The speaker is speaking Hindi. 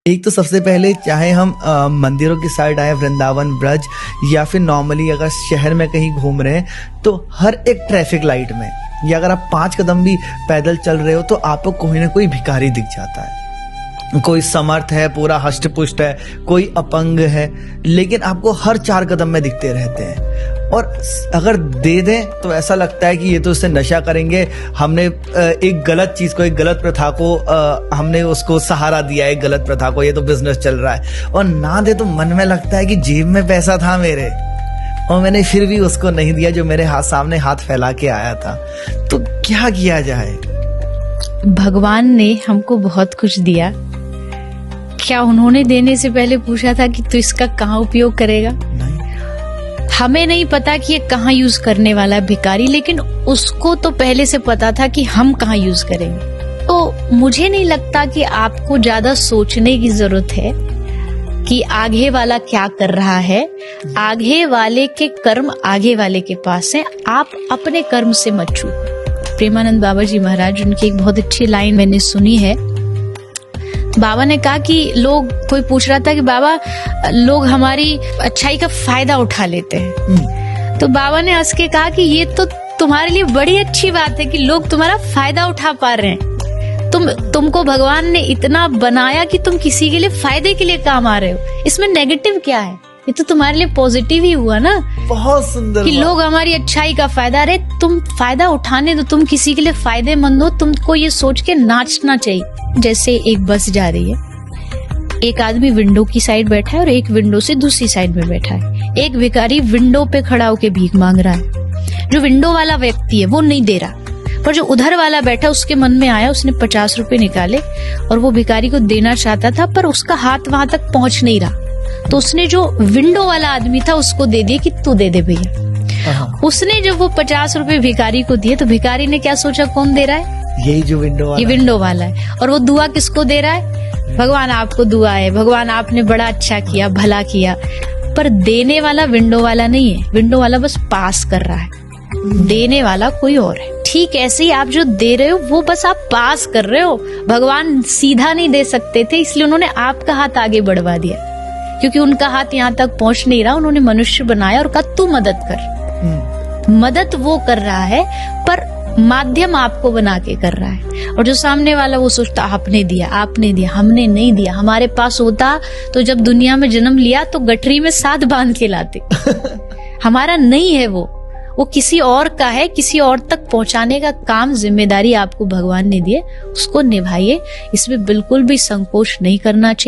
एक तो सबसे पहले चाहे हम मंदिरों की साइड आए, वृंदावन, ब्रज, या फिर नॉर्मली अगर शहर में कहीं घूम रहे हैं तो हर एक ट्रैफिक लाइट में, या अगर आप 5 कदम भी पैदल चल रहे हो तो आपको कोई ना कोई भिखारी दिख जाता है। कोई समर्थ है, पूरा हष्ट पुष्ट है, कोई अपंग है, लेकिन आपको हर 4 कदम में दिखते रहते हैं। और अगर दे दें तो ऐसा लगता है कि ये तो उससे नशा करेंगे, हमने एक गलत चीज को, एक गलत प्रथा को हमने उसको सहारा दिया है, एक गलत प्रथा को, ये तो बिजनेस चल रहा है। और ना दे तो मन में लगता है कि जेब में पैसा था मेरे और मैंने फिर भी उसको नहीं दिया जो मेरे सामने हाथ फैला के आया था। तो क्या किया जाए? भगवान ने हमको बहुत कुछ दिया, क्या उन्होंने देने से पहले पूछा था कि तू इसका कहाँ उपयोग करेगा? नहीं। हमें नहीं पता कि ये कहाँ यूज करने वाला है भिखारी, लेकिन उसको तो पहले से पता था कि हम कहाँ यूज करेंगे। तो मुझे नहीं लगता कि आपको ज्यादा सोचने की जरूरत है कि आगे वाला क्या कर रहा है। आगे वाले के कर्म आगे वाले के पास है, आप अपने कर्म से मत चूको। प्रेमानंद बाबा जी महाराज, उनकी एक बहुत अच्छी लाइन मैंने सुनी है। बाबा ने कहा कि कोई पूछ रहा था कि बाबा लोग हमारी अच्छाई का फायदा उठा लेते हैं, तो बाबा ने हंस के कहा कि ये तो तुम्हारे लिए बड़ी अच्छी बात है कि लोग तुम्हारा फायदा उठा पा रहे हैं। तुमको भगवान ने इतना बनाया कि तुम किसी के लिए फायदे के लिए काम आ रहे हो, इसमें नेगेटिव क्या है? ये तो तुम्हारे लिए पॉजिटिव ही हुआ ना। बहुत सुंदर कि लोग हमारी अच्छाई का फायदा, अरे तुम फायदा उठाने दो, तुम किसी के लिए फायदेमंद हो, तुमको ये सोच के नाचना चाहिए। जैसे एक बस जा रही है, एक आदमी विंडो की साइड बैठा है और एक विंडो से दूसरी साइड में बैठा है। एक भिखारी विंडो पे खड़ा होकर भीख मांग रहा है। जो विंडो वाला व्यक्ति है वो नहीं दे रहा, पर जो उधर वाला बैठा उसके मन में आया, उसने 50 रुपए निकाले और वो भिखारी को देना चाहता था, पर उसका हाथ वहां तक पहुंच नहीं रहा। तो उसने जो विंडो वाला आदमी था उसको दे दिया कि तू दे दे भैया। उसने जब वो 50 रुपए भिखारी को दिए तो भिखारी ने क्या सोचा, कौन दे रहा है? यही जो विंडो वाला, ये विंडो वाला है। और वो दुआ किसको दे रहा है? भगवान आपको दुआ है, भगवान आपने बड़ा अच्छा किया, भला किया। पर देने वाला विंडो वाला नहीं है, विंडो वाला बस पास कर रहा है, देने वाला कोई और है। ठीक ऐसे ही आप जो दे रहे हो वो बस आप पास कर रहे हो। भगवान सीधा नहीं दे सकते थे, इसलिए उन्होंने आपका हाथ आगे बढ़वा दिया, क्योंकि उनका हाथ यहाँ तक पहुंच नहीं रहा। उन्होंने मनुष्य बनाया और कहा तू मदद कर। मदद वो कर रहा है पर माध्यम आपको बना के कर रहा है। और जो सामने वाला वो सोचता आपने दिया, आपने दिया, हमने नहीं दिया। हमारे पास होता तो जब दुनिया में जन्म लिया तो गठरी में साथ बांध के लाते। हमारा नहीं है वो किसी और का है। किसी और तक पहुंचाने का काम, जिम्मेदारी आपको भगवान ने दी है, उसको निभाइए। इसमें बिल्कुल भी संकोच नहीं करना चाहिए।